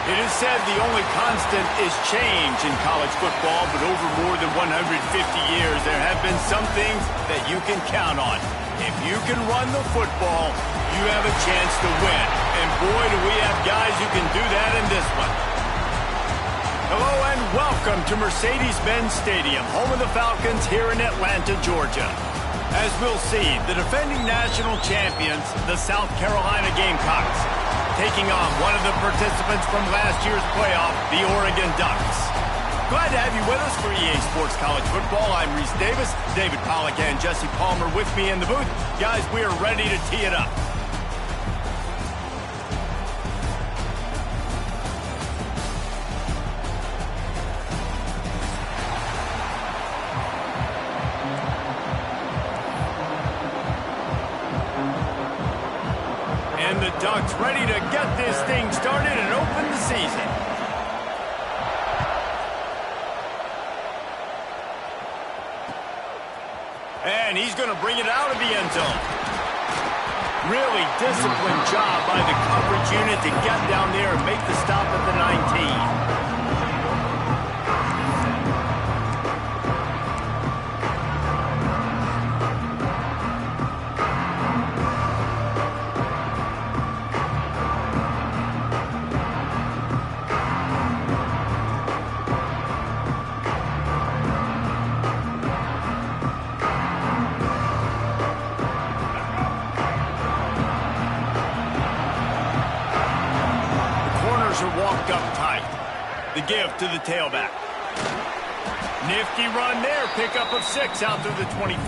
It is said the only constant is change in college football, but over more than 150 years, there have been some things that you can count on. If you can run the football, you have a chance to win. And boy, do we have guys who can do that in this one. Hello and welcome to Mercedes-Benz Stadium, home of the Falcons here in Atlanta, Georgia. As we'll see, the defending national champions, the South Carolina Gamecocks, taking on one of the participants from last year's playoff, the Oregon Ducks. Glad to have you with us for EA Sports College Football. I'm Reese Davis, David Pollack and Jesse Palmer with me in the booth. Guys, we are ready to tee it up. And the Ducks ready to get this thing started and open the season. And he's going to bring it out of the end zone. Really disciplined job by the coverage unit to get down there and make the stop at the 19. Are walked up tight. The give to the tailback. Nifty run there. Pickup of 6 out through the 25.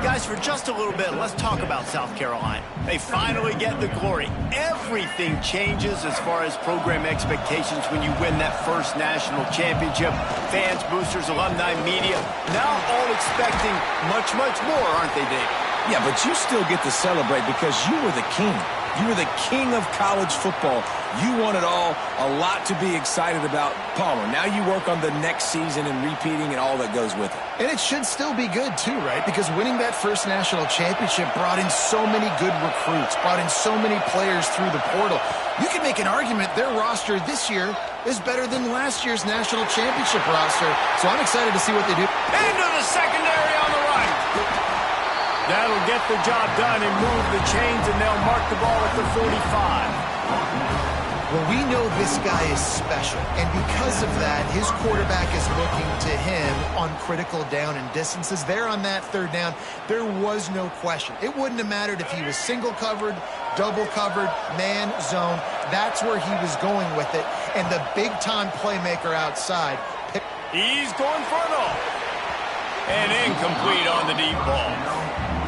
Guys, for just a little bit, let's talk about South Carolina. They finally get the glory. Everything changes as far as program expectations when you win that first national championship. Fans, boosters, alumni, media, now all expecting much, much more, aren't they, Dave? Yeah, but you still get to celebrate because you were the king. You were the king of college football. You won it all. A lot to be excited about. Palmer, now you work on the next season and repeating and all that goes with it. And it should still be good, too, right? Because winning that first national championship brought in so many good recruits, brought in so many players through the portal. You can make an argument their roster this year is better than last year's national championship roster. So I'm excited to see what they do. Into the secondary on the right. That'll get the job done and move the chains, and they'll mark the ball at the 45. Well, we know this guy is special, and because of that, his quarterback is looking to him on critical down and distances. There on that third down, there was no question. It wouldn't have mattered if he was single covered, double covered, man, zone. That's where he was going with it, and the big-time playmaker outside. He's going for it all. And incomplete on the deep ball.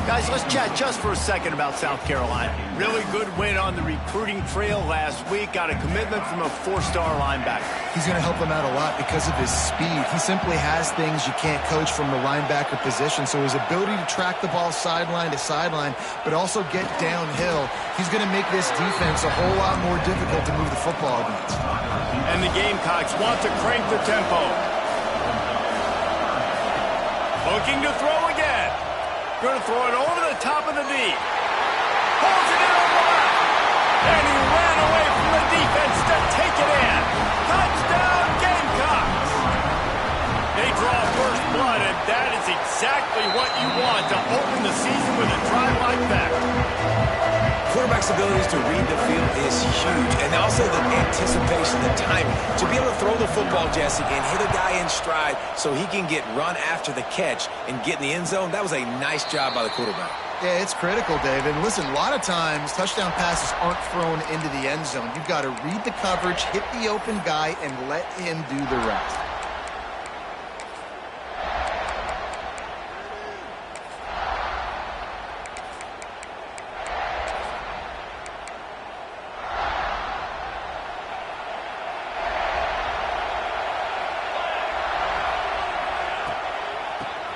Guys, let's chat just for a second about South Carolina. Really good win on the recruiting trail last week. Got a commitment from a 4-star linebacker. He's going to help them out a lot because of his speed. He simply has things you can't coach from the linebacker position. So his ability to track the ball sideline to sideline, but also get downhill, he's going to make this defense a whole lot more difficult to move the football against. And the Gamecocks want to crank the tempo. Looking to throw again. Going to throw it over the top of the D. Holds it in on the left. And he ran away from the defense to take it in. Touchdown, Gamecocks. They draw first blood, and that is exactly what you want to open the season with a drive like that. Quarterback's abilities to read the field is huge, and also the anticipation, the timing. To be able to throw the football, Jesse, and hit a guy in stride so he can get run after the catch and get in the end zone, that was a nice job by the quarterback. Yeah, it's critical, David. Listen, a lot of times touchdown passes aren't thrown into the end zone. You've got to read the coverage, hit the open guy, and let him do the rest.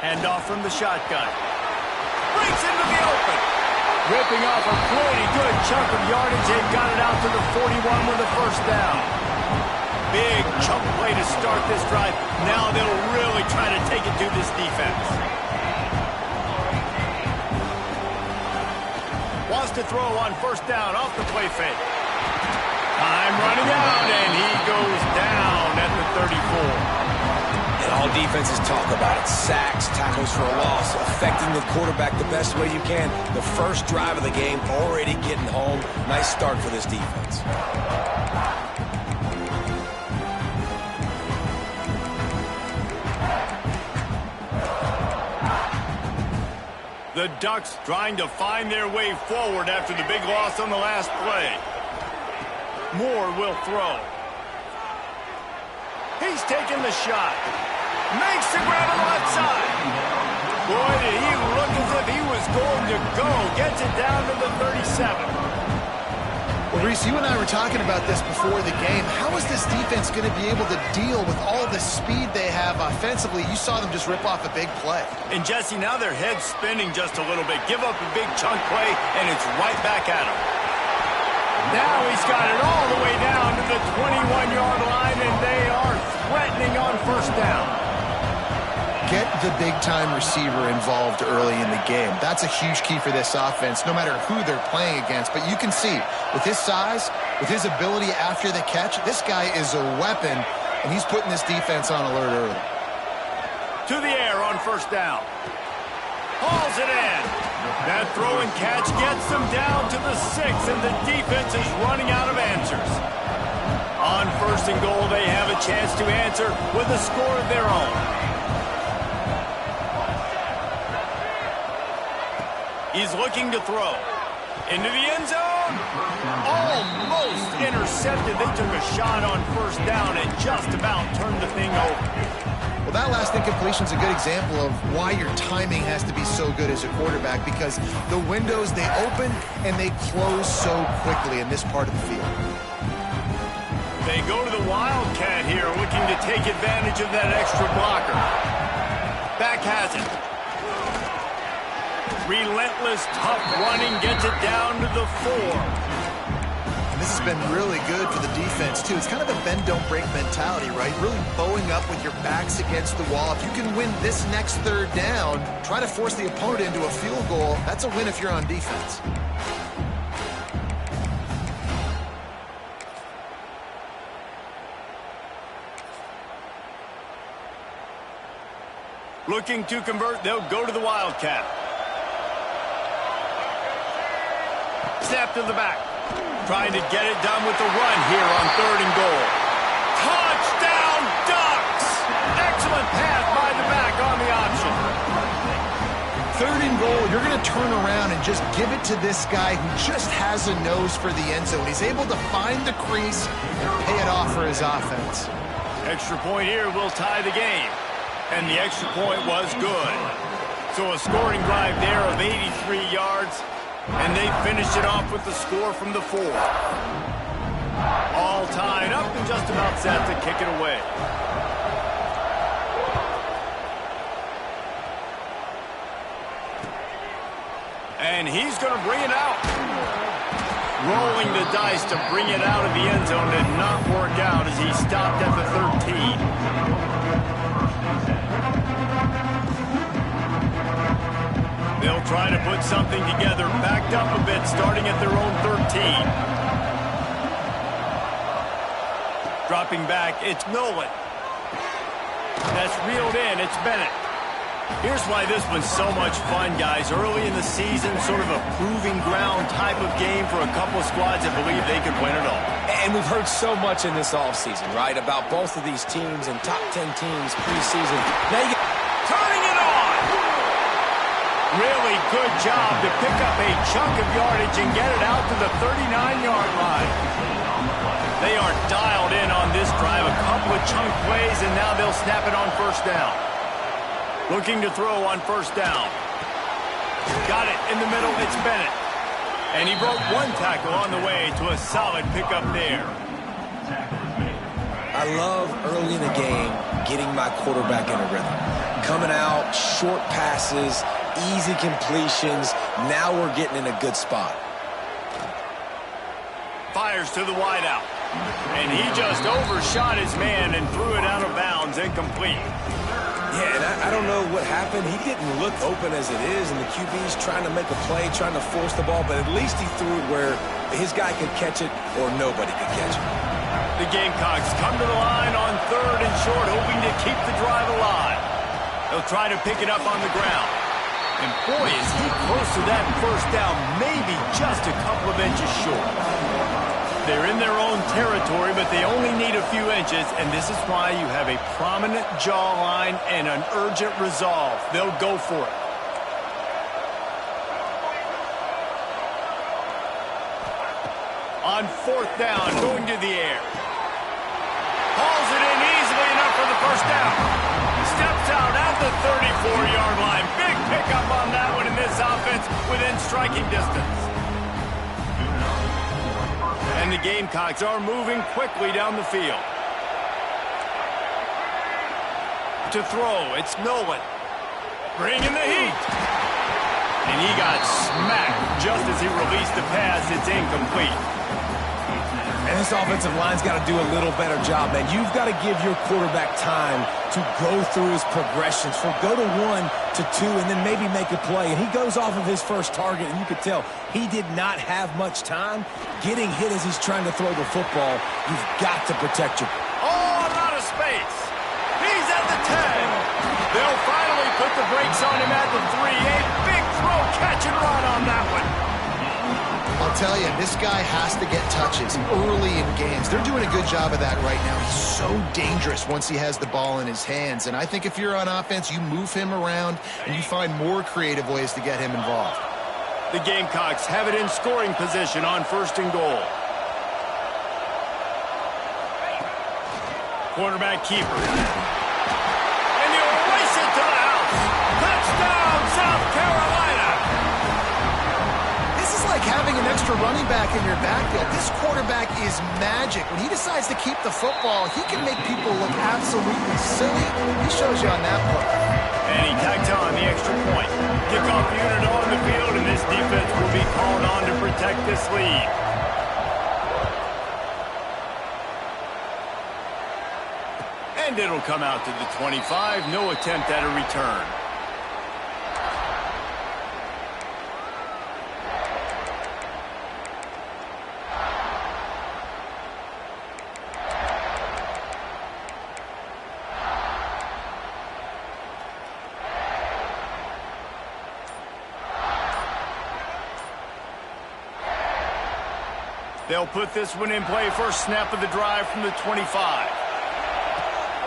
Hand off from the shotgun. Breaks into the open. Ripping off a pretty good chunk of yardage. They've got it out to the 41 with a first down. Big chunk play to start this drive. Now they'll really try to take it to this defense. Wants to throw on first down off the play fake. Time running out, and he goes down at the 34. And all defenses talk about it. Sacks, tackles for a loss, affecting the quarterback the best way you can. The first drive of the game, already getting home. Nice start for this defense. The Ducks trying to find their way forward after the big loss on the last play. Moore will throw. He's taking the shot. Makes the grab on the left side. Boy, did he look as if he was going to go. Gets it down to the 37. Well, Reese, you and I were talking about this before the game. How is this defense going to be able to deal with all the speed they have offensively? You saw them just rip off a big play. And, Jesse, now their head's spinning just a little bit. Give up a big chunk play, and it's right back at him. Now he's got it all the way down to the 21-yard line, and they are threatening on first down. Get the big-time receiver involved early in the game. That's a huge key for this offense, no matter who they're playing against. But you can see, with his size, with his ability after the catch, this guy is a weapon, and he's putting this defense on alert early. To the air on first down. Hauls it in. That throw and catch gets them down to the 6, and the defense is running out of answers. On first and goal, they have a chance to answer with a score of their own. He's looking to throw. Into the end zone. Almost intercepted. They took a shot on first down and just about turned the thing over. Well, that last incompletion is a good example of why your timing has to be so good as a quarterback, because the windows, they open and they close so quickly in this part of the field. They go to the Wildcat here, looking to take advantage of that extra blocker. Back has it. Relentless, tough running, gets it down to the 4. And this has been really good for the defense, too. It's kind of a bend-don't-break mentality, right? Really bowing up with your backs against the wall. If you can win this next third down, try to force the opponent into a field goal. That's a win if you're on defense. Looking to convert, they'll go to the Wildcat. Snap to the back. Trying to get it done with the run here on third and goal. Touchdown, Ducks! Excellent pass by the back on the option. Third and goal, you're going to turn around and just give it to this guy who just has a nose for the end zone. He's able to find the crease and pay it off for his offense. Extra point here will tie the game. And the extra point was good. So a scoring drive there of 83 yards. And they finished it off with the score from the 4. All tied up and just about set to kick it away. And he's going to bring it out. Rolling the dice to bring it out of the end zone did not work out as he stopped at the 13. They'll try to put something together, backed up a bit, starting at their own 13. Dropping back, it's Nolan. That's reeled in, it's Bennett. Here's why this was so much fun, guys. Early in the season, sort of a proving ground type of game for a couple of squads that believe they could win it all. And we've heard so much in this offseason, right, about both of these teams and top 10 teams preseason. Now you get turning it on. Really good job to pick up a chunk of yardage and get it out to the 39-yard line. They are dialed in on this drive. A couple of chunk plays, and now they'll snap it on first down. Looking to throw on first down. Got it in the middle. It's Bennett. And he broke one tackle on the way to a solid pickup there. I love early in the game getting my quarterback in a rhythm. Coming out, short passes, easy completions. Now we're getting in a good spot. Fires to the wideout. And he just overshot his man and threw it out of bounds, incomplete. Yeah, and I don't know what happened. He didn't look open as it is, and the QB's trying to make a play, trying to force the ball, but at least he threw it where His guy could catch it or nobody could catch it. The Gamecocks come to the line on 3rd and short, hoping to keep the drive alive. They'll try to pick it up on the ground. And boy, is he close to that first down, maybe just a couple of inches short. They're in their own territory, but they only need a few inches, and this is why you have a prominent jawline and an urgent resolve. They'll go for it. On 4th down, going to the air. Hauls it in easily enough for the first down. Steps out at the 34-yard line. Big pickup on that one in this offense within striking distance. And the Gamecocks are moving quickly down the field. To throw, it's Nolan. Bringing the heat. And he got smacked just as he released the pass. It's incomplete. And this offensive line's got to do a little better job, man. You've got to give your quarterback time to go through his progressions. Go to 1 to 2 and then maybe make a play. And he goes off of his first target, and you could tell he did not have much time getting hit as he's trying to throw the football. You've got to protect your... Oh, a lot of space. He's at the 10. They'll finally put the brakes on him at the 3. A big throw, catch and run on that one. I'll tell you, this guy has to get touches early in games. They're doing a good job of that right now. He's so dangerous once he has the ball in his hands. And I think if you're on offense, you move him around and you find more creative ways to get him involved. The Gamecocks have it in scoring position on 1st and goal. Quarterback keeper. And he'll race it to the house. Touchdown, South Carolina. This is like having an extra running back in your backfield. This quarterback is magic. When he decides to keep the football, he can make people look absolutely silly. He shows you on that play. And he tacked on the extra point. Kickoff unit on the field, and this defense will be called on to protect this lead. And it'll come out to the 25. No attempt at a return. They'll put this one in play. First snap of the drive from the 25.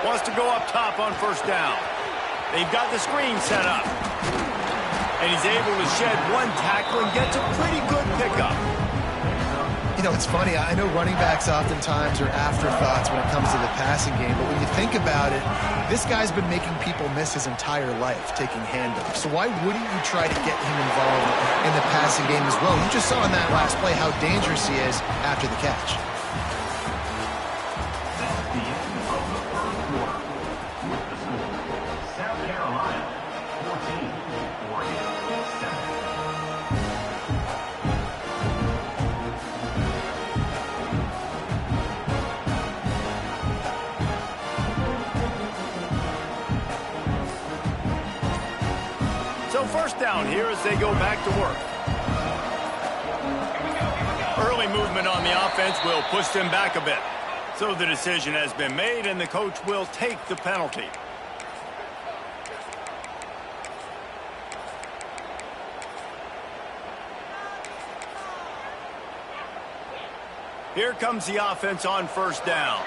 Wants to go up top on 1st down. They've got the screen set up. And he's able to shed one tackle and gets a pretty good pickup. You know, it's funny. I know running backs oftentimes are afterthoughts when it comes to the passing game, but when you think about it, this guy's been making people miss his entire life taking handoffs. So why wouldn't you try to get him involved in the passing game as well? You just saw in that last play how dangerous he is after the catch. South Carolina, 14, Oregon, 7. So 1st down here as they go back to work. Early movement on the offense will push them back a bit. So the decision has been made, and the coach will take the penalty. Here comes the offense on 1st down.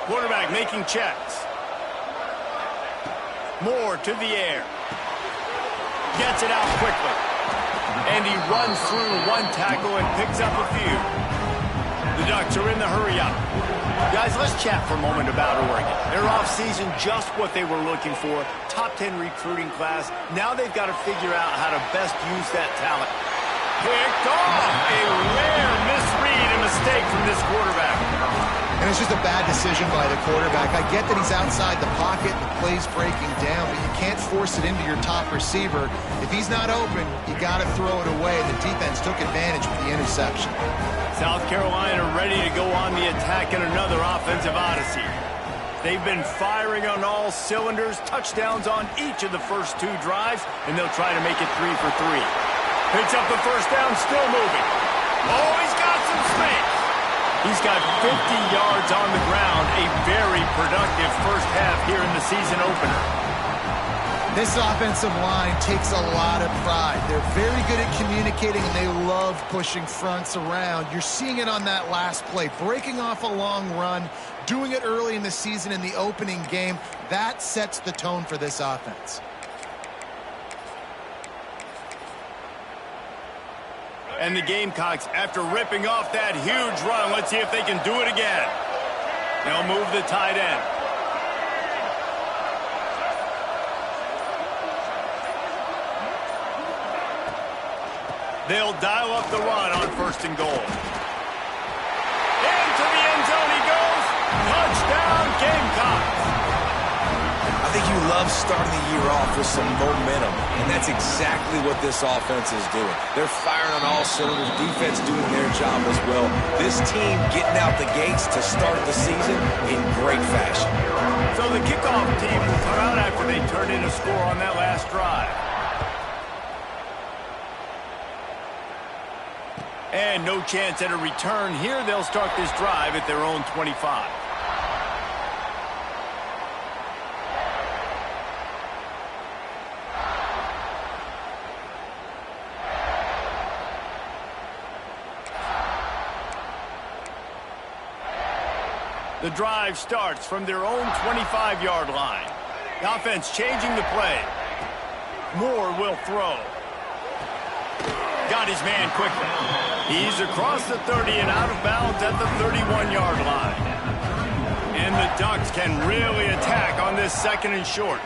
Quarterback making checks. Moore to the air. Gets it out quickly. And he runs through one tackle and picks up a few. The Ducks are in the hurry-up. Guys, let's chat for a moment about Oregon. Their offseason, just what they were looking for. Top 10 recruiting class. Now they've got to figure out how to best use that talent. Picked off. A rare misread and mistake from this quarterback. And it's just a bad decision by the quarterback. I get that he's outside the pocket, the play's breaking down, but you can't force it into your top receiver. If he's not open, you got to throw it away. The defense took advantage with the interception. South Carolina ready to go on the attack in another offensive odyssey. They've been firing on all cylinders, touchdowns on each of the first 2 drives, and they'll try to make it 3 for 3. Picks up the first down, still moving. Oh, he's got some space. He's got 50 yards on the ground. A very productive first half here in the season opener. This offensive line takes a lot of pride. They're very good at communicating, and they love pushing fronts around. You're seeing it on that last play, breaking off a long run, doing it early in the season in the opening game. That sets the tone for this offense. And the Gamecocks, after ripping off that huge run, let's see if they can do it again. They'll move the tight end. They'll dial up the run on 1st and goal. Into the end zone he goes. Touchdown, Gamecocks. I think you love starting the year off with some momentum, and that's exactly what this offense is doing. They're firing on all cylinders, defense doing their job as well. This team getting out the gates to start the season in great fashion. So the kickoff team will come out after they turn in a score on that last drive. And no chance at a return here. They'll start this drive at their own 25. The drive starts from their own 25-yard line. The offense changing the play. Moore will throw. Got his man quickly. He's across the 30 and out of bounds at the 31-yard line. And the Ducks can really attack on this 2nd and short.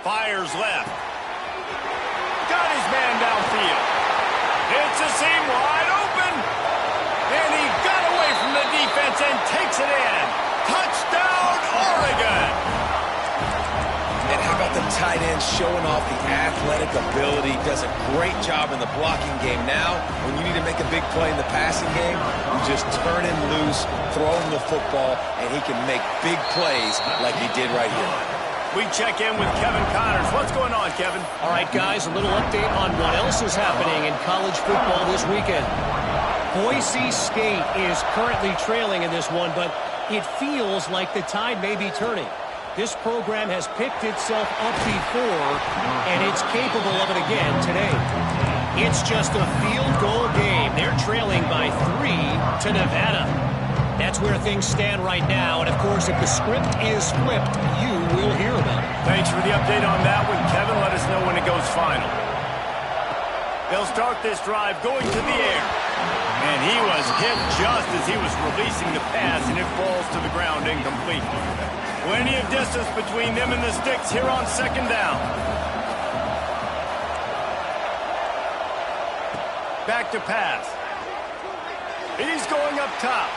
Fires left. Got his man downfield. It's a seam wide open. And he got away from the defense and takes it in. Touchdown, Oregon. And how about the tight end showing off the athletic ability? Does a great job in the blocking game. Now, when you need to make a big play in the passing game, you just turn him loose, throw him the football, and he can make big plays like he did right here. We check in with Kevin Connors. What's going on, Kevin? All right, guys, a little update on what else is happening in college football this weekend. Boise State is currently trailing in this one, but it feels like the tide may be turning. This program has picked itself up before, and it's capable of it again today. It's just a field goal game. They're trailing by 3 to Nevada. That's where things stand right now, and of course, if the script is flipped, you will hear about it. Thanks for the update on that one, Kevin. Let us know when it goes final. They'll start this drive going to the air. And he was hit just as he was releasing the pass, and it falls to the ground incomplete. Plenty of distance between them and the sticks here on 2nd down. Back to pass. He's going up top.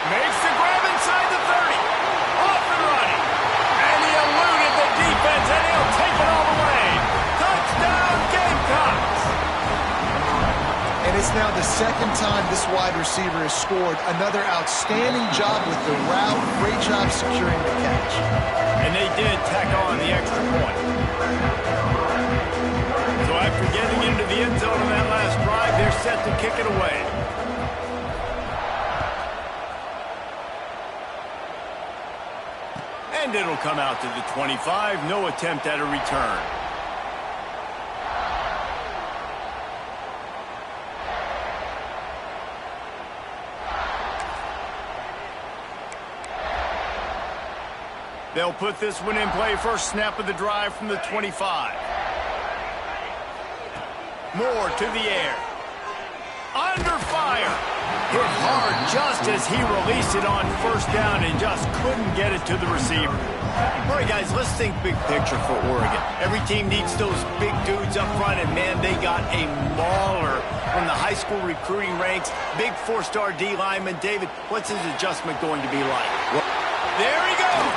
Makes the grab inside the 30. Off and running. And he eluded the defense, and he'll take it all the way. Touchdown, Gamecocks. And it's now the 2nd time this wide receiver has scored. Another outstanding job with the route. Great job securing the catch. And they did tack on the extra point. So after getting into the end zone on that last drive, they're set to kick it away. And it'll come out to the 25. No attempt at a return. They'll put this one in play. First snap of the drive from the 25. Moore to the air. Under fire. Hit hard just as he released it on 1st down and just couldn't get it to the receiver. All right, guys, let's think big picture for Oregon. Every team needs those big dudes up front, and, man, they got a mauler from the high school recruiting ranks. Big 4-star D lineman. David, what's his adjustment going to be like? Well, there he goes.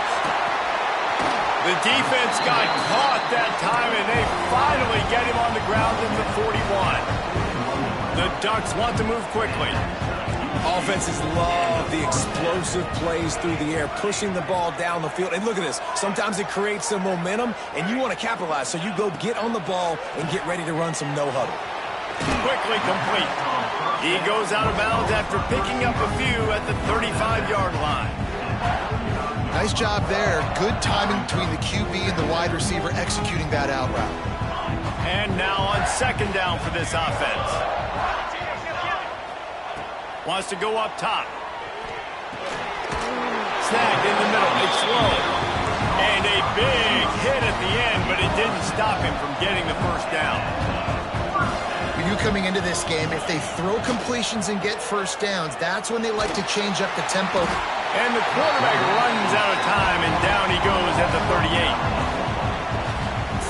The defense got caught that time, and they finally get him on the ground at the 41. The Ducks want to move quickly. Offenses love the explosive plays through the air, pushing the ball down the field. And look at this. Sometimes it creates some momentum, and you want to capitalize. So you go get on the ball and get ready to run some no-huddle. Quickly complete. He goes out of bounds after picking up a few at the 35-yard line. Nice job there. Good timing between the QB and the wide receiver executing that out route. And now on second down for this offense. Wants to go up top. Snagged in the middle. It's low. And a big hit at the end, but it didn't stop him from getting the first down. For you coming into this game, if they throw completions and get first downs, that's when they like to change up the tempo. And the quarterback runs out of time, and down he goes at the 38.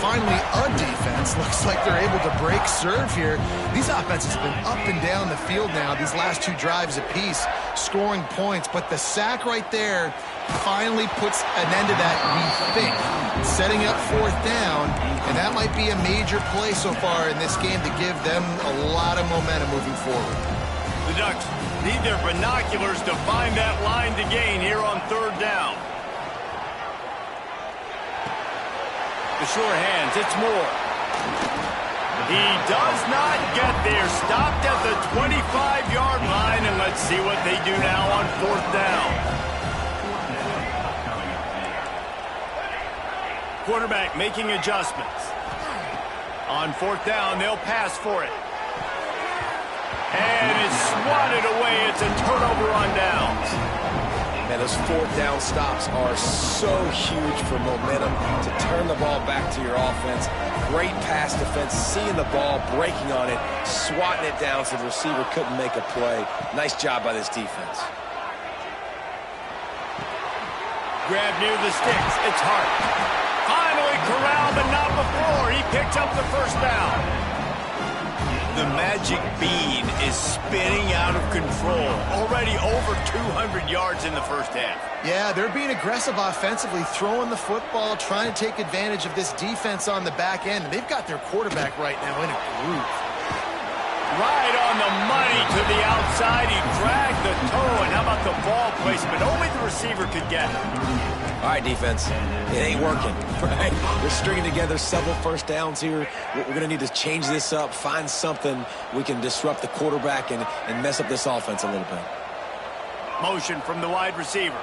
Finally, a defense. Looks like they're able to break serve here. These offenses have been up and down the field now, these last two drives apiece, scoring points. But the sack right there finally puts an end to that, we think, setting up fourth down. And that might be a major play so far in this game to give them a lot of momentum moving forward. The Ducks need their binoculars to find that line to gain here on third down. The sure hands, it's Moore. He does not get there. Stopped at the 25-yard line, and let's see what they do now on fourth down. Quarterback making adjustments. On fourth down, they'll pass for it. And it's swatted away. It's a turnover on downs. Man, those fourth down stops are so huge for momentum to turn the ball back to your offense. Great pass defense, seeing the ball, breaking on it, swatting it down so the receiver couldn't make a play. Nice job by this defense. Grab near the sticks. It's Hart. Finally corralled, but not before. He picks up the first down. The magic bean is spinning out of control. Already over 200 yards in the first half. Yeah, they're being aggressive offensively, throwing the football, trying to take advantage of this defense on the back end. They've got their quarterback right now in a groove. Right on the money to the outside. He dragged the toe, and how about the ball placement? Only the receiver could get it. All right, defense, it ain't working, right? We're stringing together several first downs here. We're going to need to change this up, find something we can disrupt the quarterback and mess up this offense a little bit. Motion from the wide receiver.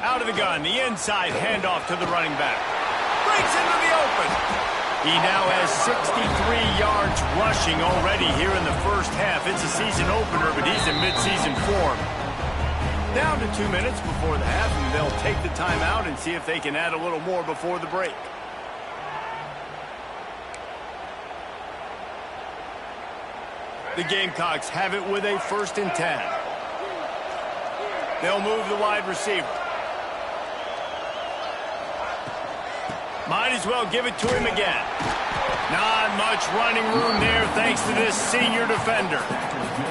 Out of the gun, the inside handoff to the running back. Breaks into the open. He now has 63 yards rushing already here in the first half. It's a season opener, but he's in midseason form. Down to 2 minutes before the half, and they'll take the timeout and see if they can add a little more before the break. The Gamecocks have it with a 1st and 10. They'll move the wide receiver. Might as well give it to him again. Not much running room there thanks to this senior defender.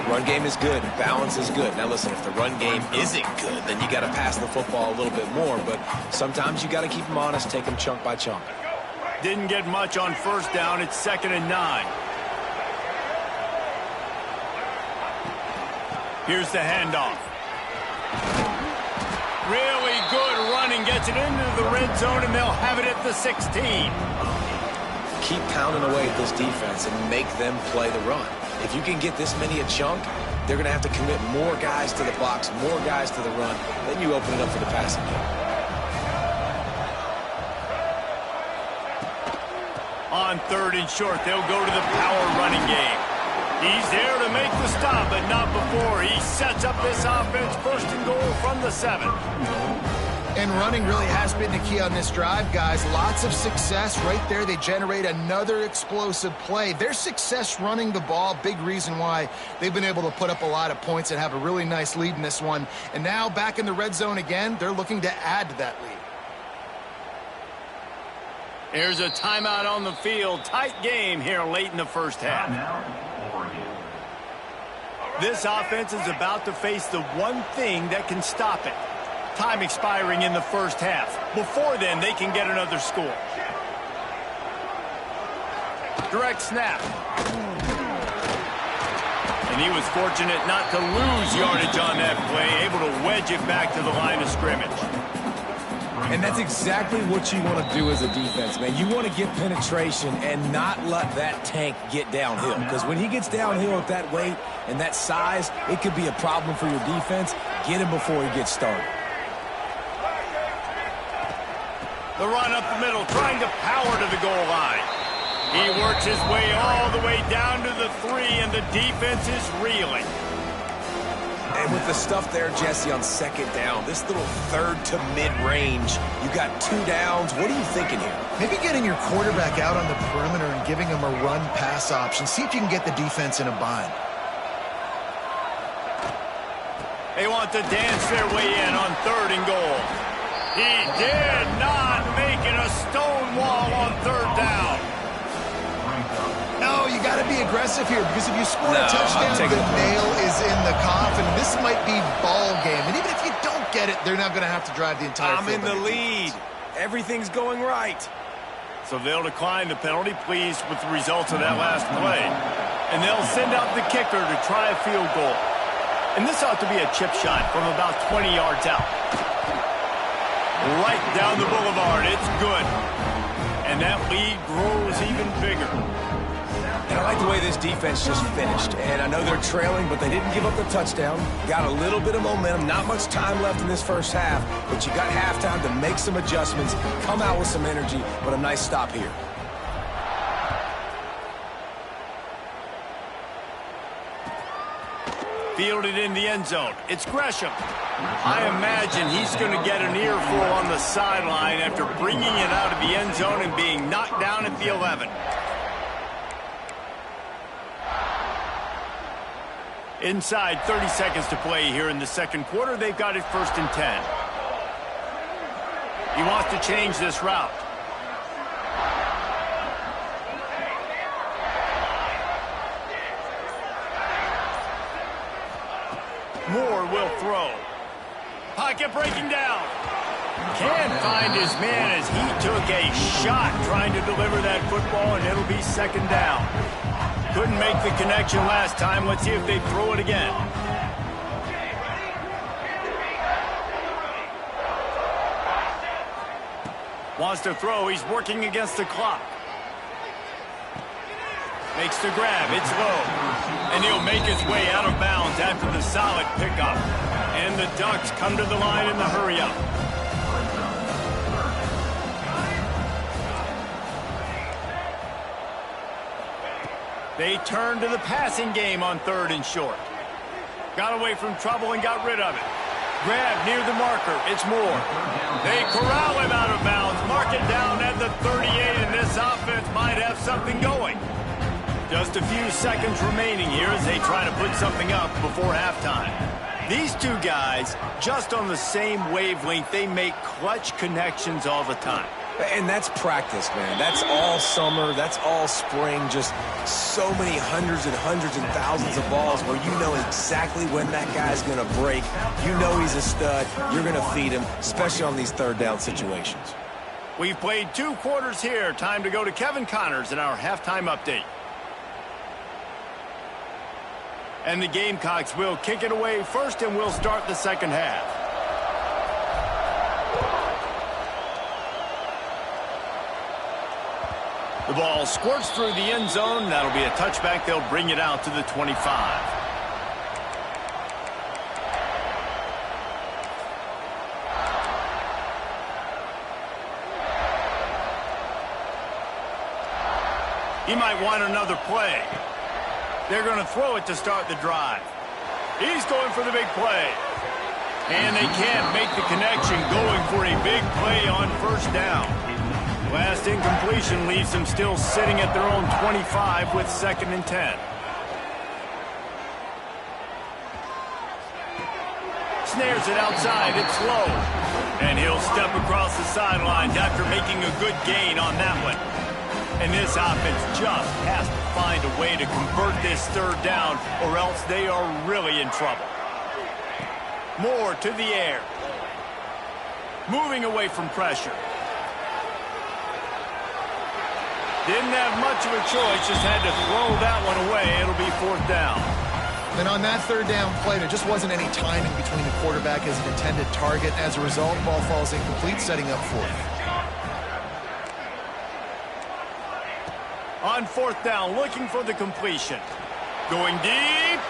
Run game is good. Balance is good. Now listen, if the run game isn't good, then you got to pass the football a little bit more. But sometimes you got to keep them honest, take them chunk by chunk. Didn't get much on first down. It's 2nd and 9. Here's the handoff. Really good running. Gets it into the red zone, and they'll have it at the 16. Keep pounding away at this defense and make them play the run. If you can get this many a chunk, they're going to have to commit more guys to the box, more guys to the run. Then you open it up for the passing game. On 3rd and short, they'll go to the power running game. He's there to make the stop, but not before. He sets up this offense 1st and goal from the 7. And running really has been the key on this drive, guys. Lots of success right there. They generate another explosive play. Their success running the ball, big reason why they've been able to put up a lot of points and have a really nice lead in this one. And now back in the red zone again, they're looking to add to that lead. Here's a timeout on the field. Tight game here late in the first half. This offense is about to face the one thing that can stop it. Time expiring in the first half. Before then, they can get another score. Direct snap. And he was fortunate not to lose yardage on that play, able to wedge it back to the line of scrimmage. And that's exactly what you want to do as a defense, man. You want to get penetration and not let that tank get downhill. Because when he gets downhill with that weight and that size, it could be a problem for your defense. Get him before he gets started. The run up the middle, trying to power to the goal line. He works his way all the way down to the 3, and the defense is reeling. And with the stuff there, Jesse, on second down, this little third to mid-range, you got 2 downs. What are you thinking here? Maybe getting your quarterback out on the perimeter and giving him a run-pass option. See if you can get the defense in a bind. They want to dance their way in on 3rd and goal. He did not make it a stone wall on 3rd down. No, you got to be aggressive here because if you score a touchdown, the nail is in the coffin. This might be ball game. And even if you don't get it, they're not going to have to drive the entire field. I'm in the lead. Everything's going right. So they'll decline the penalty, pleased with the results of that last play. And they'll send out the kicker to try a field goal. And this ought to be a chip shot from about 20 yards out. Right down the boulevard. It's good. And that lead grows even bigger. And I like the way this defense just finished. And I know they're trailing, but they didn't give up the touchdown. Got a little bit of momentum. Not much time left in this first half, but you got halftime to make some adjustments, come out with some energy, but a nice stop here. Fielded in the end zone. It's Gresham. I imagine he's going to get an earful on the sideline after bringing it out of the end zone and being knocked down at the 11. Inside 30 seconds to play here in the second quarter. They've got it 1st and 10. He wants to change this route. Moore will throw. Pocket breaking down. Can't find his man as he took a shot trying to deliver that football, and it'll be 2nd down. Couldn't make the connection last time. Let's see if they throw it again. Wants to throw. He's working against the clock. Makes the grab. It's low. And he'll make his way out of bounds after the solid pickup. And the Ducks come to the line in the hurry-up. They turn to the passing game on 3rd and short. Got away from trouble and got rid of it. Grab near the marker. It's Moore. They corral him out of bounds. Mark it down at the 38, and this offense might have something going. Just a few seconds remaining here as they try to put something up before halftime. These two guys, just on the same wavelength, they make clutch connections all the time. And that's practice, man. That's all summer. That's all spring. Just so many hundreds and thousands of balls where you know exactly when that guy's going to break. You know he's a stud. You're going to feed him, especially on these 3rd down situations. We've played 2 quarters here. Time to go to Kevin Connors in our halftime update. And the Gamecocks will kick it away first, and we'll start the second half. The ball squirts through the end zone. That'll be a touchback. They'll bring it out to the 25. He might want another play. They're going to throw it to start the drive. He's going for the big play. And they can't make the connection, going for a big play on 1st down. Last incompletion leaves them still sitting at their own 25 with 2nd and 10. Snares it outside. It's low. And he'll step across the sidelines after making a good gain on that one. And this offense just has to find a way to convert this 3rd down, or else they are really in trouble. Moore to the air. Moving away from pressure. Didn't have much of a choice, just had to throw that one away. It'll be 4th down. And on that third down play, there just wasn't any timing between the quarterback as an intended target. As a result, ball falls incomplete, setting up fourth. On fourth down, looking for the completion. Going deep.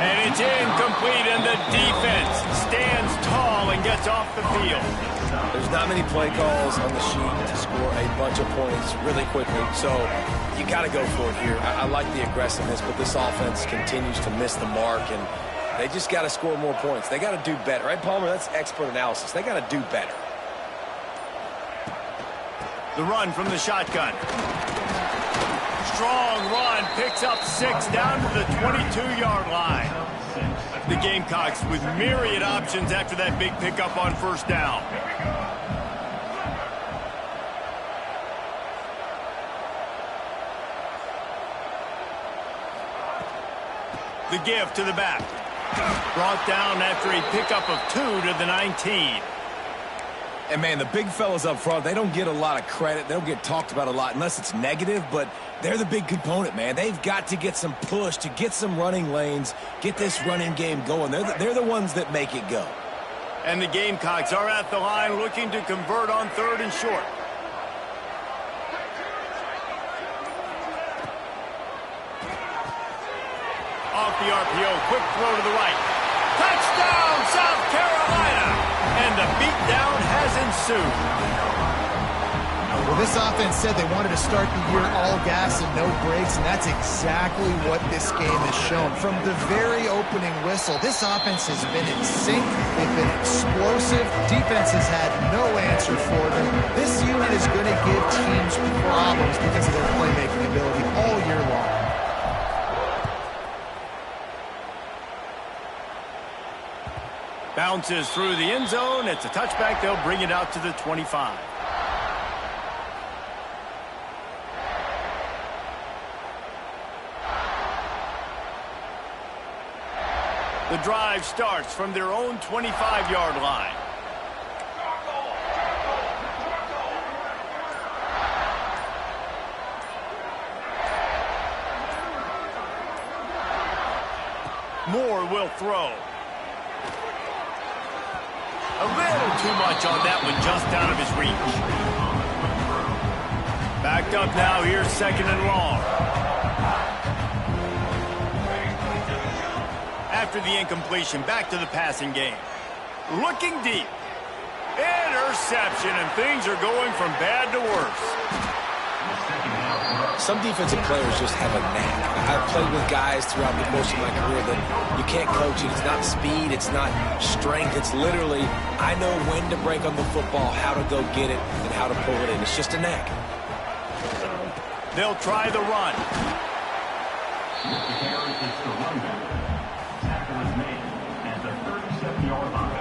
And it's incomplete, and the defense stands tall and gets off the field. There's not many play calls on the sheet to score a bunch of points really quickly, so you got to go for it here. I like the aggressiveness, but this offense continues to miss the mark, and they just got to score more points. They got to do better. Right, Palmer? That's expert analysis. They got to do better. The run from the shotgun. Strong run, picks up 6 down to the 22-yard line. The Gamecocks with myriad options after that big pickup on first down. The give to the back. Brought down after a pickup of 2 to the 19. And, man, the big fellas up front, they don't get a lot of credit. They don't get talked about a lot unless it's negative, but they're the big component, man. They've got to get some push, to get some running lanes, get this running game going. They're the ones that make it go. And the Gamecocks are at the line looking to convert on 3rd and short. Off the RPO, quick throw to the right. Touchdown, South Carolina! And the beatdown has ensued. Well, this offense said they wanted to start the year all gas and no brakes, and that's exactly what this game has shown. From the very opening whistle, this offense has been in sync. They've been explosive. Defense has had no answer for them. This unit is going to give teams problems because of their playmaking ability all year long. Bounces through the end zone. It's a touchback. They'll bring it out to the 25. The drive starts from their own 25-yard line. Moore will throw. A little too much on that one, just out of his reach. Backed up now, here's 2nd and long. After the incompletion, back to the passing game. Looking deep. Interception, and things are going from bad to worse. Some defensive players just have a knack. I've played with guys throughout the course of my career that you can't coach it. It's not speed. It's not strength. It's literally, I know when to break on the football, how to go get it, and how to pull it in. It's just a knack. They'll try the run.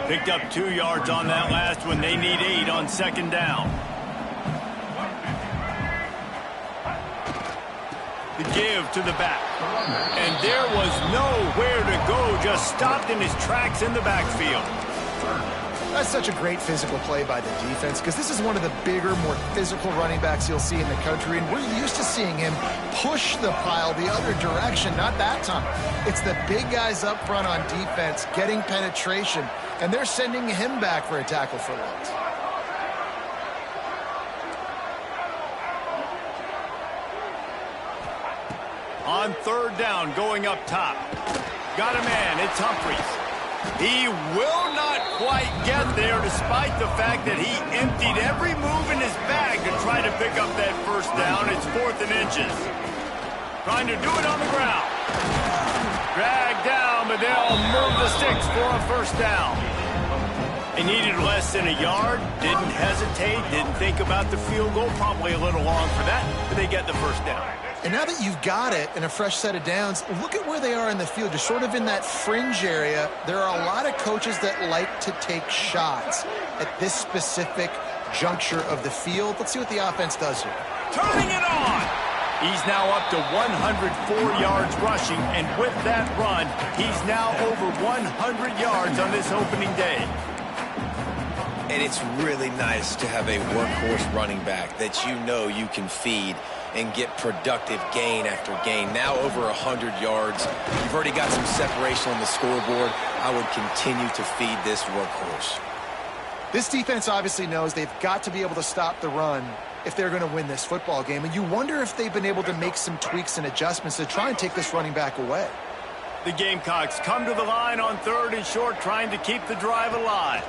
Picked up 2 yards on that last one. They need 8 on 2nd down. The give to the back. And there was nowhere to go, just stopped in his tracks in the backfield. That's such a great physical play by the defense because this is one of the bigger, more physical running backs you'll see in the country, and we're used to seeing him push the pile the other direction. Not that time. It's the big guys up front on defense getting penetration, and they're sending him back for a tackle for loss. On 3rd down, going up top. Got a man, it's Humphries. He will not quite get there despite the fact that he emptied every move in his bag to try to pick up that first down. It's 4th and inches. Trying to do it on the ground. Dragged down, but they'll move the sticks for a first down. They needed less than a yard, didn't hesitate, didn't think about the field goal. Probably a little long for that, but they get the first down. And now that you've got it in a fresh set of downs, look at where they are in the field. You're sort of in that fringe area. There are a lot of coaches that like to take shots at this specific juncture of the field. Let's see what the offense does here. Turning it on! He's now up to 104 yards rushing, and with that run, he's now over 100 yards on this opening day. And it's really nice to have a workhorse running back that you know you can feed and get productive gain after gain. Now over 100 yards. You've already got some separation on the scoreboard. I would continue to feed this workhorse. This defense obviously knows they've got to be able to stop the run if they're going to win this football game. And you wonder if they've been able to make some tweaks and adjustments to try and take this running back away. The Gamecocks come to the line on 3rd and short, trying to keep the drive alive.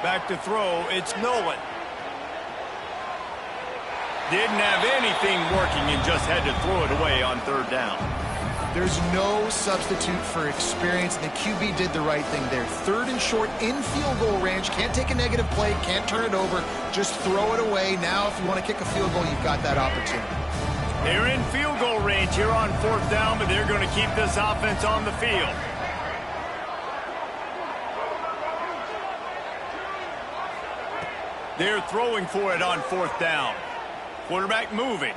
Back to throw, it's Nolan. Didn't have anything working and just had to throw it away on 3rd down. There's no substitute for experience, and the QB did the right thing there. 3rd and short in field goal range. Can't take a negative play, can't turn it over. Just throw it away. Now, if you want to kick a field goal, you've got that opportunity. They're in field goal range here on 4th down, but they're going to keep this offense on the field. They're throwing for it on 4th down. Quarterback moving.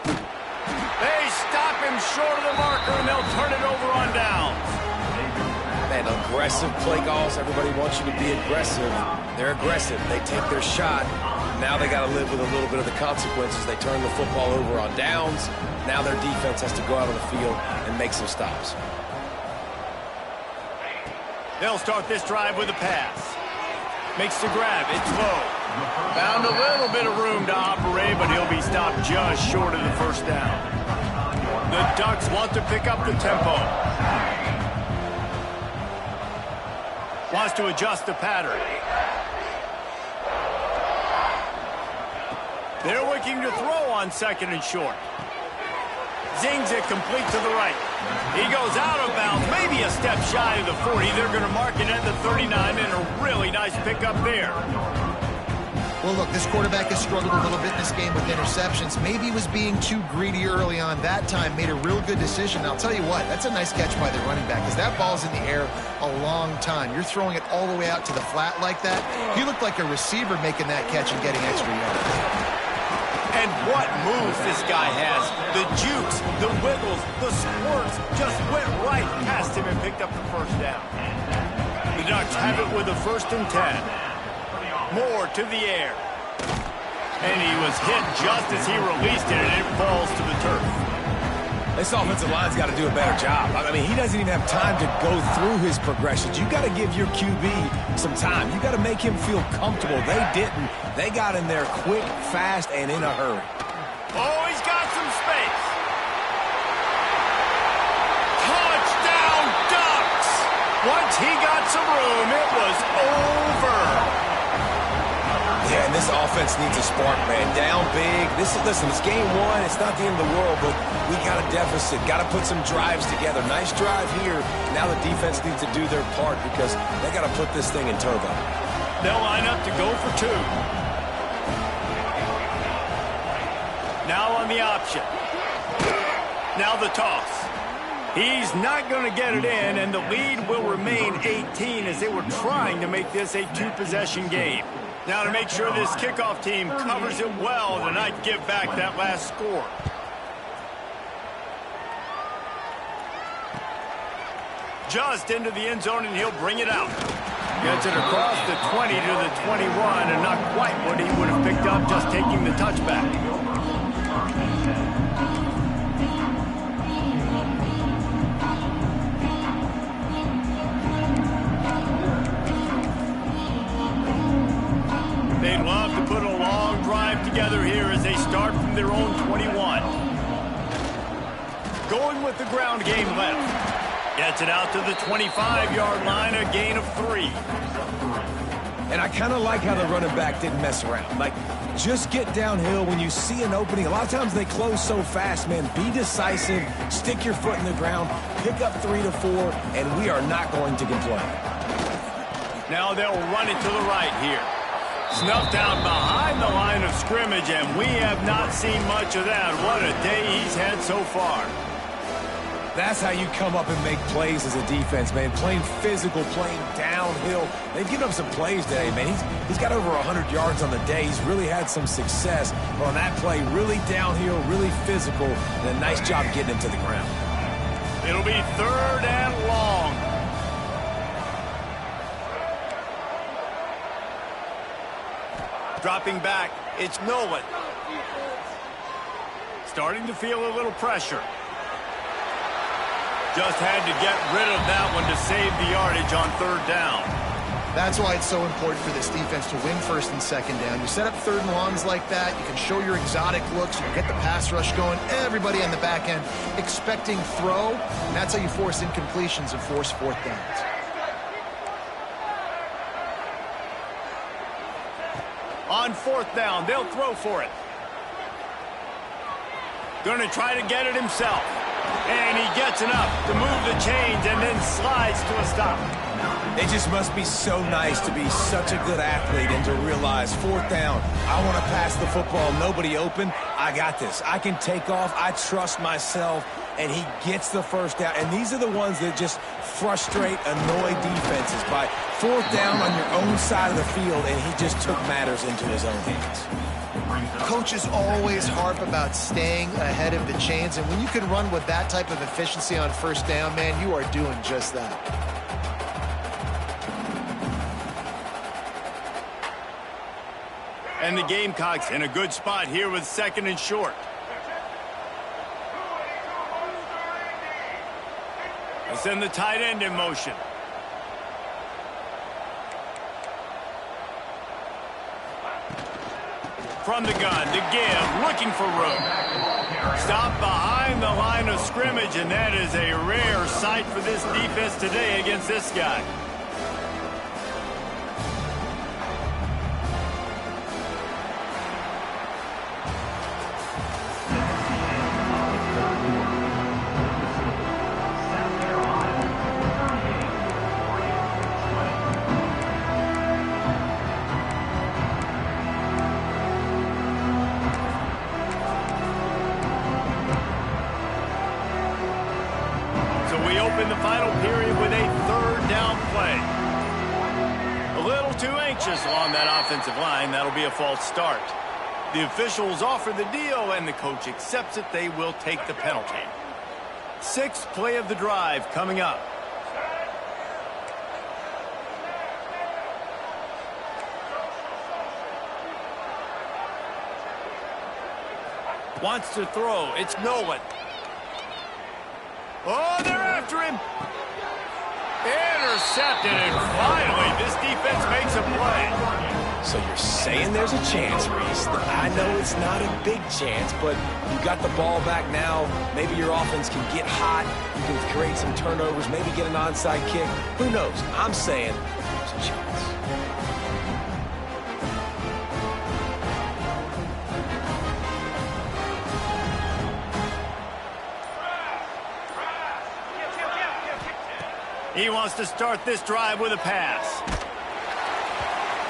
They stop him short of the marker, and they'll turn it over on downs. Man, aggressive play calls. Everybody wants you to be aggressive. They're aggressive. They take their shot. Now they got to live with a little bit of the consequences. They turn the football over on downs. Now their defense has to go out on the field and make some stops. They'll start this drive with a pass. Makes the grab. It's low. Found a little bit of room to operate, but he'll be stopped just short of the 1st down. The Ducks want to pick up the tempo. Wants to adjust the pattern. They're looking to throw on 2nd and short. Zings it complete to the right. He goes out of bounds, maybe a step shy of the 40. They're going to mark it at the 39, and a really nice pickup there. Well, look, this quarterback has struggled a little bit in this game with interceptions. Maybe he was being too greedy early on. That time made a real good decision. I'll tell you what, that's a nice catch by the running back, because that ball's in the air a long time. You're throwing it all the way out to the flat like that. He looked like a receiver making that catch and getting extra yards. And what moves this guy has. The jukes, the wiggles, the squirts just went right past him and picked up the 1st down. The Ducks have it with a 1st and 10. Moore to the air. And he was hit just as he released it, and it falls to the turf. This offensive line's got to do a better job. I mean, he doesn't even have time to go through his progressions. You got to give your QB some time. You got to make him feel comfortable. They didn't. They got in there quick, fast, and in a hurry. Oh, he's got some space. Touchdown, Ducks! Once he got some room, it was over. Yeah, and this offense needs a spark, man. Down big. Listen, it's game 1. It's not the end of the world, but we got a deficit. Got to put some drives together. Nice drive here. Now the defense needs to do their part because they got to put this thing in turbo. They'll line up to go for 2. Now on the option. Now the toss. He's not going to get it in, and the lead will remain 18 as they were trying to make this a 2-possession game. Now to make sure this kickoff team covers it well to not give back that last score. Just into the end zone, and he'll bring it out. Gets it across the 20 to the 21, and not quite what he would have picked up just taking the touchback. They'd love to put a long drive together here as they start from their own 21. Going with the ground game left. Gets it out to the 25-yard line, a gain of 3. And I kind of like how the running back didn't mess around. Like, just get downhill when you see an opening. A lot of times they close so fast, man. Be decisive, stick your foot in the ground, pick up 3 to 4, and we are not going to complain. Now they'll run it to the right here. Snuffed out behind the line of scrimmage, and we have not seen much of that. What a day he's had so far. That's how you come up and make plays as a defense, man. Playing physical, playing downhill. They've given up some plays today, man. He's got over 100 yards on the day. He's really had some success. But on that play, really downhill, really physical, and a nice job getting him to the ground. It'll be 3rd and long. Dropping back, it's Nolan. Starting to feel a little pressure. Just had to get rid of that one to save the yardage on third down. That's why it's so important for this defense to win first and second down. You set up third and longs like that, you can show your exotic looks, you can get the pass rush going, everybody on the back end expecting throw, and that's how you force incompletions and force fourth downs. On fourth down, they'll throw for it. Going to try to get it himself. And he gets enough to move the chains and then slides to a stop. It just must be so nice to be such a good athlete and to realize fourth down, I want to pass the football, nobody open, I got this. I can take off, I trust myself, and he gets the first down. And these are the ones that just frustrate, annoy defenses by fourth down on your own side of the field, and he just took matters into his own hands. Coaches always harp about staying ahead of the chains, and when you can run with that type of efficiency on first down, man, you are doing just that. And the Gamecocks in a good spot here with second and short. They send the tight end in motion. From the gun to give, looking for room. Stop behind the line of scrimmage, and that is a rare sight for this defense today against this guy. In the final period with a third down play. A little too anxious along that offensive line. That'll be a false start. The officials offer the deal, and the coach accepts it. They will take the penalty. Sixth play of the drive coming up. Wants to throw. It's Nolan. Oh, they're after him. Intercepted, and finally, this defense makes a play. So you're saying there's a chance, Reese. I know it's not a big chance, but you got the ball back now. Maybe your offense can get hot. You can create some turnovers, maybe get an onside kick. Who knows? I'm saying there's a chance. He wants to start this drive with a pass.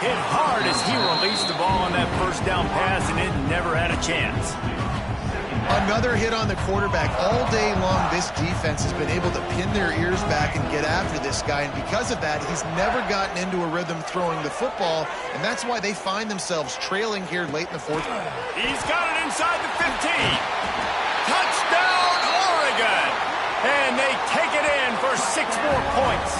Hit hard as he released the ball on that first down pass, and it never had a chance. Another hit on the quarterback. All day long, this defense has been able to pin their ears back and get after this guy, and because of that, he's never gotten into a rhythm throwing the football, and that's why they find themselves trailing here late in the fourth quarter. He's got it inside the 15. Touchdown, Oregon! And they take it in for 6 more points.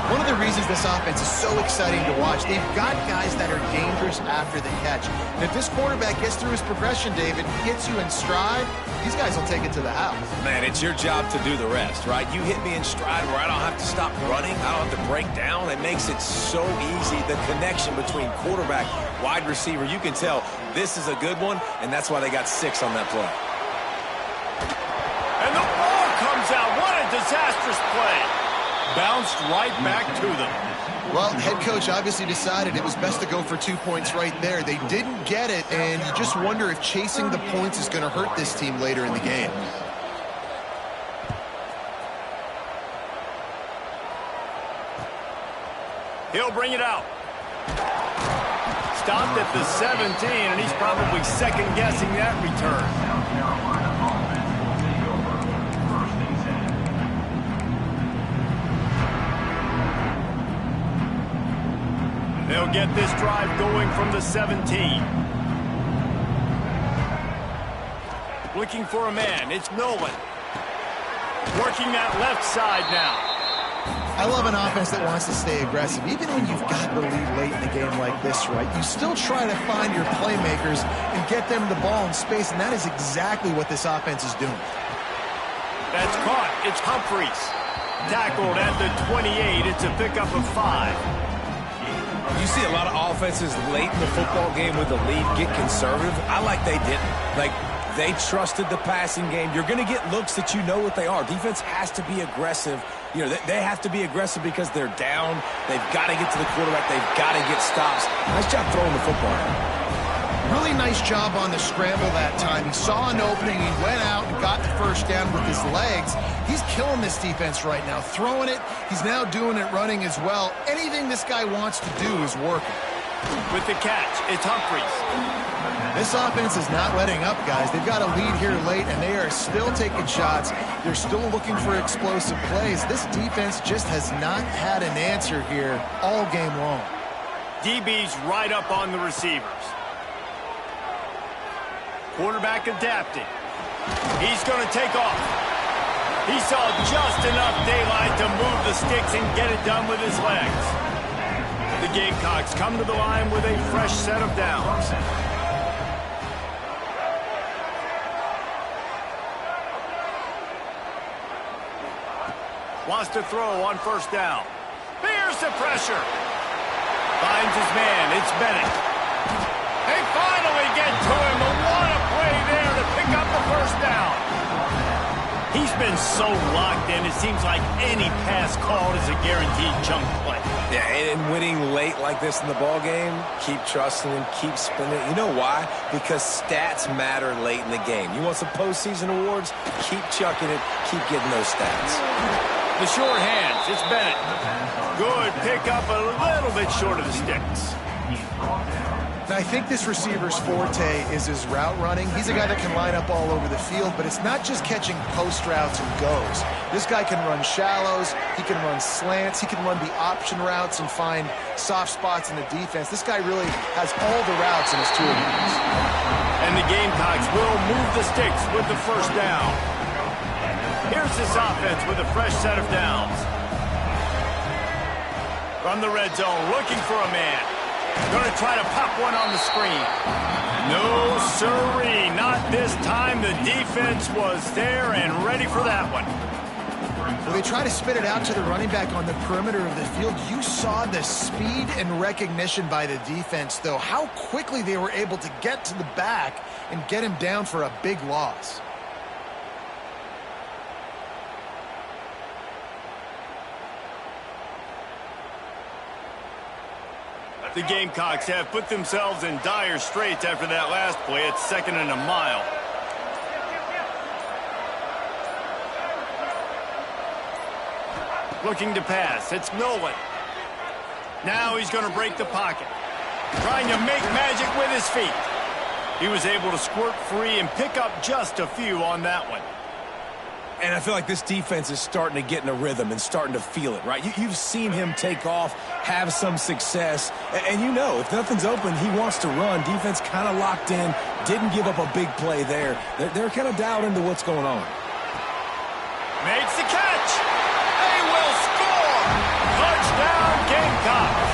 One of the reasons this offense is so exciting to watch, they've got guys that are dangerous after the catch. And if this quarterback gets through his progression, David, gets you in stride, these guys will take it to the house. Man, it's your job to do the rest, right? You hit me in stride where I don't have to stop running. I don't have to break down. It makes it so easy. The connection between quarterback, wide receiver, you can tell this is a good one, and that's why they got 6 on that play. And the ball comes out. What a disastrous play. Bounced right back to them. Well, head coach obviously decided it was best to go for 2 points right there. They didn't get it, and you just wonder if chasing the points is going to hurt this team later in the game. He'll bring it out. Stopped at the 17, and he's probably second-guessing that return. They'll get this drive going from the 17. Looking for a man. It's Nolan. Working that left side now. I love an offense that wants to stay aggressive. Even when you've got the lead late in a game like this, right, you still try to find your playmakers and get them the ball in space, and that is exactly what this offense is doing. That's caught. It's Humphries. Tackled at the 28. It's a pickup of 5. You see a lot of offenses late in the football game with the lead get conservative. I like they didn't. Like, they trusted the passing game. You're going to get looks that you know what they are. Defense has to be aggressive. You know, they have to be aggressive because they're down. They've got to get to the quarterback. They've got to get stops. Nice job throwing the football. Really nice job on the scramble that time. He saw an opening. He went out and got the first down with his legs. He's killing this defense right now. Throwing it. He's now doing it running as well. Anything this guy wants to do is working. With the catch, it's Humphries. This offense is not letting up, guys. They've got a lead here late, and they are still taking shots. They're still looking for explosive plays. This defense just has not had an answer here all game long. DB's right up on the receivers. Quarterback adapting. He's going to take off. He saw just enough daylight to move the sticks and get it done with his legs. The Gamecocks come to the line with a fresh set of downs. Wants to throw on first down. Fears the pressure. Finds his man. It's Bennett. They finally get to him. But what a play there to pick up the first down. He's been so locked in, it seems like any pass called is a guaranteed chunk play. Yeah, and winning late like this in the ball game, keep trusting him, keep spinning it. You know why? Because stats matter late in the game. You want some postseason awards? Keep chucking it, keep getting those stats. The short hands, it's Bennett. Good pickup, a little bit short of the sticks. Now, I think this receiver's forte is his route running. He's a guy that can line up all over the field, but it's not just catching post routes and goes. This guy can run shallows, he can run slants, he can run the option routes and find soft spots in the defense. This guy really has all the routes in his tool box. And the Gamecocks will move the sticks with the first down. Here's this offense with a fresh set of downs. From the red zone, looking for a man. Going to try to pop one on the screen. No, sirree, not this time. The defense was there and ready for that one. Well, they try to spit it out to the running back on the perimeter of the field. You saw the speed and recognition by the defense, though. How quickly they were able to get to the back and get him down for a big loss. The Gamecocks have put themselves in dire straits after that last play. It's 2nd and a mile. Looking to pass. It's Nolan. Now he's going to break the pocket. Trying to make magic with his feet. He was able to squirt free and pick up just a few on that one. And I feel like this defense is starting to get in a rhythm and starting to feel it, right? You've seen him take off, have some success, and you know, if nothing's open, he wants to run. Defense kind of locked in, didn't give up a big play there. They're kind of dialed into what's going on. Makes the catch. They will score. Touchdown, Gamecocks.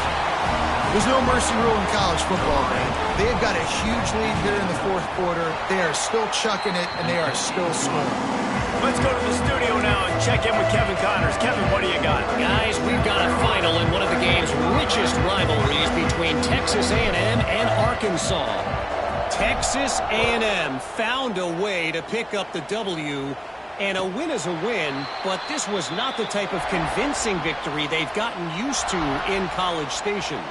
There's no mercy rule in college football, man. They've got a huge lead here in the fourth quarter. They are still chucking it, and they are still scoring. Let's go to the studio now and check in with Kevin Connors. Kevin, what do you got? Guys, we've got a final in one of the game's richest rivalries between Texas A&M and Arkansas. Texas A&M found a way to pick up the W, and a win is a win, but this was not the type of convincing victory they've gotten used to in College Station.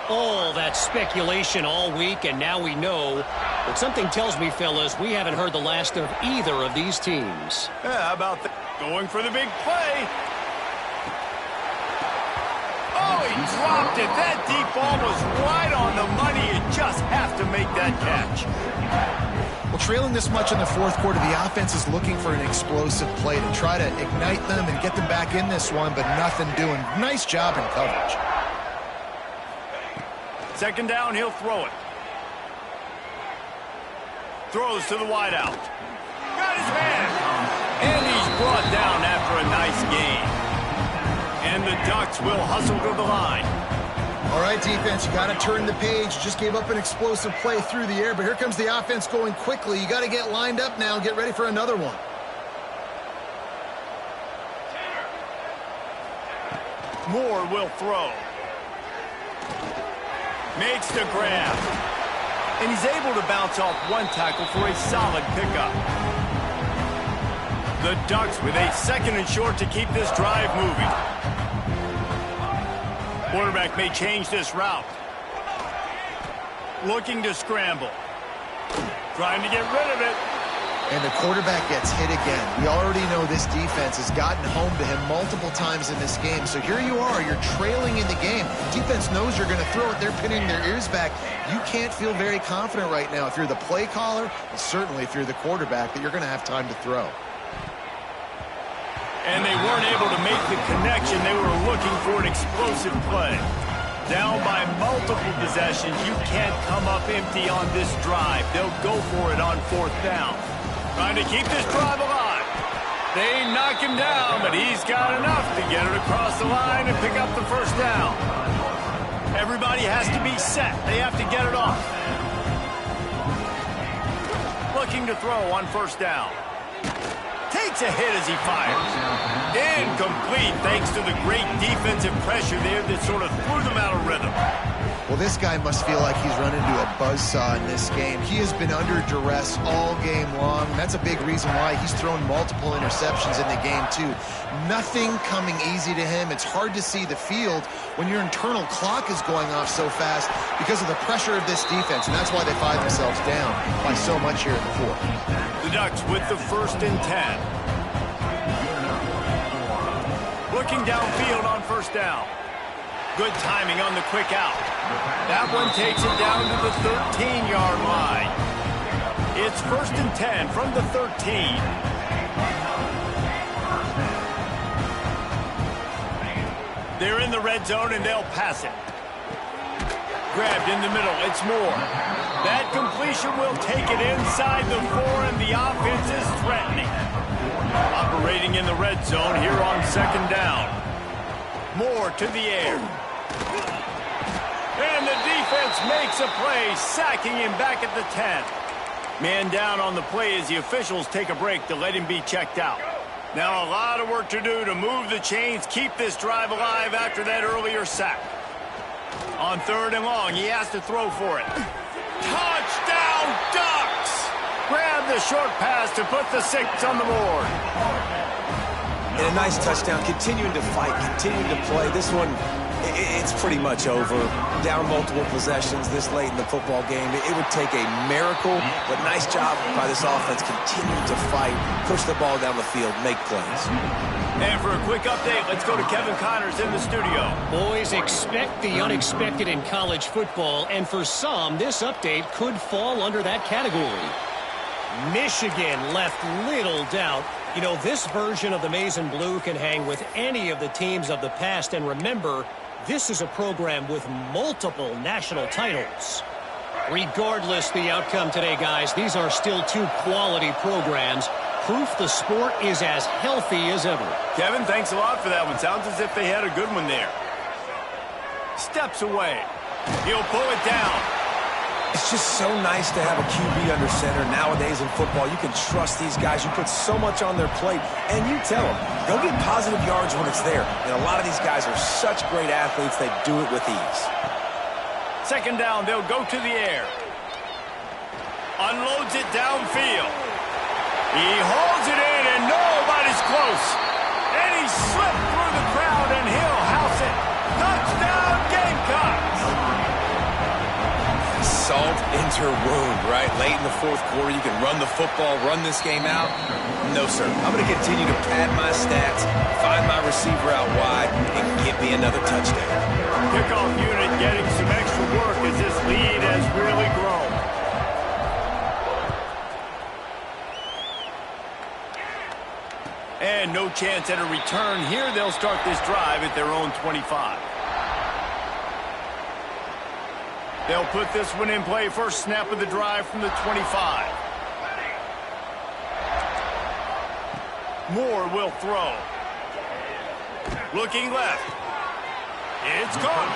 All that speculation all week, and now we know. But something tells me, fellas, we haven't heard the last of either of these teams. How about going for the big play? Oh, he dropped it. That deep ball was right on the money. You just have to make that catch. Well, trailing this much in the fourth quarter, the offense is looking for an explosive play to try to ignite them and get them back in this one, but nothing doing. Nice job in coverage. 2nd down, he'll throw it. Throws to the wideout. Got his man. And he's brought down after a nice gain. And the Ducks will hustle to the line. All right, defense, you got to turn the page. You just gave up an explosive play through the air, but here comes the offense going quickly. You got to get lined up now and get ready for another one. Moore will throw. Makes the grab. And he's able to bounce off one tackle for a solid pickup. The Ducks with a 2nd and short to keep this drive moving. Quarterback may change this route. Looking to scramble. Trying to get rid of it. And the quarterback gets hit again. We already know this defense has gotten home to him multiple times in this game. So here you are, you're trailing in the game. Defense knows you're going to throw it. They're pinning their ears back. You can't feel very confident right now if you're the play caller, and certainly if you're the quarterback, that you're going to have time to throw. And they weren't able to make the connection. They were looking for an explosive play. Down by multiple possessions, you can't come up empty on this drive. They'll go for it on 4th down. Trying to keep this drive alive. They knock him down, but he's got enough to get it across the line and pick up the 1st down. Everybody has to be set. They have to get it off. Looking to throw on 1st down. Takes a hit as he fires. Incomplete thanks to the great defensive pressure there that sort of threw them out of rhythm. Well, this guy must feel like he's run into a buzzsaw in this game. He has been under duress all game long. That's a big reason why he's thrown multiple interceptions in the game, too. Nothing coming easy to him. It's hard to see the field when your internal clock is going off so fast because of the pressure of this defense, and that's why they find themselves down by so much here in the 4th. The Ducks with the 1st and 10. Looking downfield on 1st down. Good timing on the quick out. That one takes it down to the 13-yard line. It's 1st and 10 from the 13. They're in the red zone, and they'll pass it. Grabbed in the middle. It's Moore. That completion will take it inside the 4, and the offense is threatening. Operating in the red zone here on 2nd down. Moore to the air. And the defense makes a play, sacking him back at the 10. Man down on the play as the officials take a break to let him be checked out. Now a lot of work to do to move the chains, keep this drive alive after that earlier sack. On 3rd and long, he has to throw for it. Touchdown, Ducks! Grab the short pass to put the 6 on the board. And a nice touchdown, continuing to fight, continuing to play. This one, it's pretty much over. Down multiple possessions this late in the football game. It would take a miracle, but nice job by this offense continuing to fight, push the ball down the field, make plays. And for a quick update, let's go to Kevin Connors in the studio. Boys, expect the unexpected in college football, and for some, this update could fall under that category. Michigan left little doubt. You know, this version of the Maize and Blue can hang with any of the teams of the past, and remember, this is a program with multiple national titles. Regardless the outcome today, guys, these are still 2 quality programs. Proof the sport is as healthy as ever. Kevin, thanks a lot for that one. Sounds as if they had a good one there. Steps away. He'll pull it down. It's just so nice to have a QB under center. Nowadays in football, you can trust these guys. You put so much on their plate, and you tell them, go get positive yards when it's there. And a lot of these guys are such great athletes, they do it with ease. 2nd down, they'll go to the air. Unloads it downfield. He holds it in, and nobody's close. And he slipped through the crowd, and he'll house it. Touchdown, Gamecocks! Salt into wound, right? Late in the 4th quarter, you can run the football, run this game out. No, sir. I'm going to continue to pad my stats, find my receiver out wide, and get me another touchdown. Kickoff unit getting some extra work as this lead has really grown. And no chance at a return here. They'll start this drive at their own 25. They'll put this one in play. First snap of the drive from the 25. Moore will throw. Looking left. It's caught.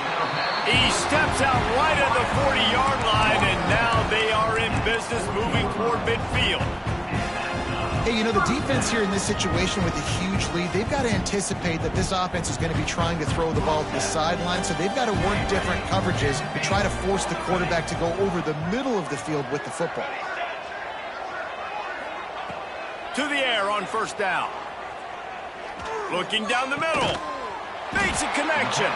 He steps out right at the 40-yard line, and now they are in business moving toward midfield. Hey, you know, the defense here in this situation with a huge lead, they've got to anticipate that this offense is going to be trying to throw the ball to the sideline, so they've got to work different coverages to try to force the quarterback to go over the middle of the field with the football. To the air on first down. Looking down the middle. Makes a connection.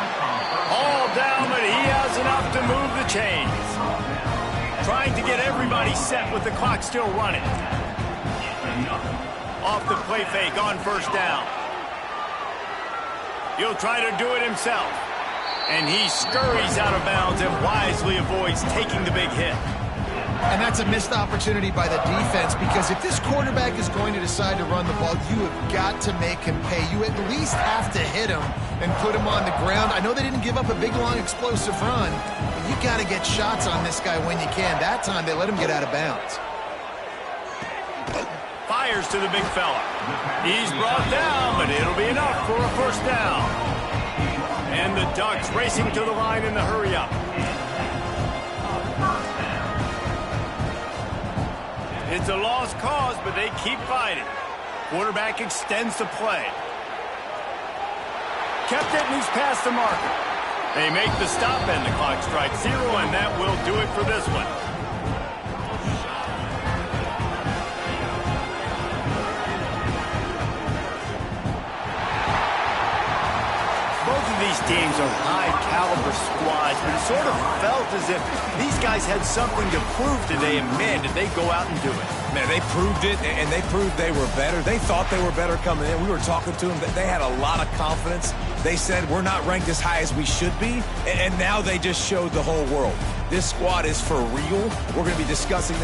All down, but he has enough to move the chains. Trying to get everybody set with the clock still running. Off the play fake on first down. He'll try to do it himself. And he scurries out of bounds and wisely avoids taking the big hit. And that's a missed opportunity by the defense, because if this quarterback is going to decide to run the ball, you have got to make him pay. You at least have to hit him and put him on the ground. I know they didn't give up a big, long, explosive run, but you got to get shots on this guy when you can. That time, they let him get out of bounds. Fires to the big fella. He's brought down, but it'll be enough for a first down. And the Ducks racing to the line in the hurry-up. It's a lost cause, but they keep fighting. Quarterback extends the play. Kept it, and he's past the marker. They make the stop, and the clock strikes 0, and that will do it for this one. Both of these teams are high-caliber squads, but it sort of felt as if these guys had something to prove today, and man, did they go out and do it. Man, they proved it, and they proved they were better. They thought they were better coming in. We were talking to them. They had a lot of confidence. They said, we're not ranked as high as we should be, and now they just showed the whole world. This squad is for real. We're going to be discussing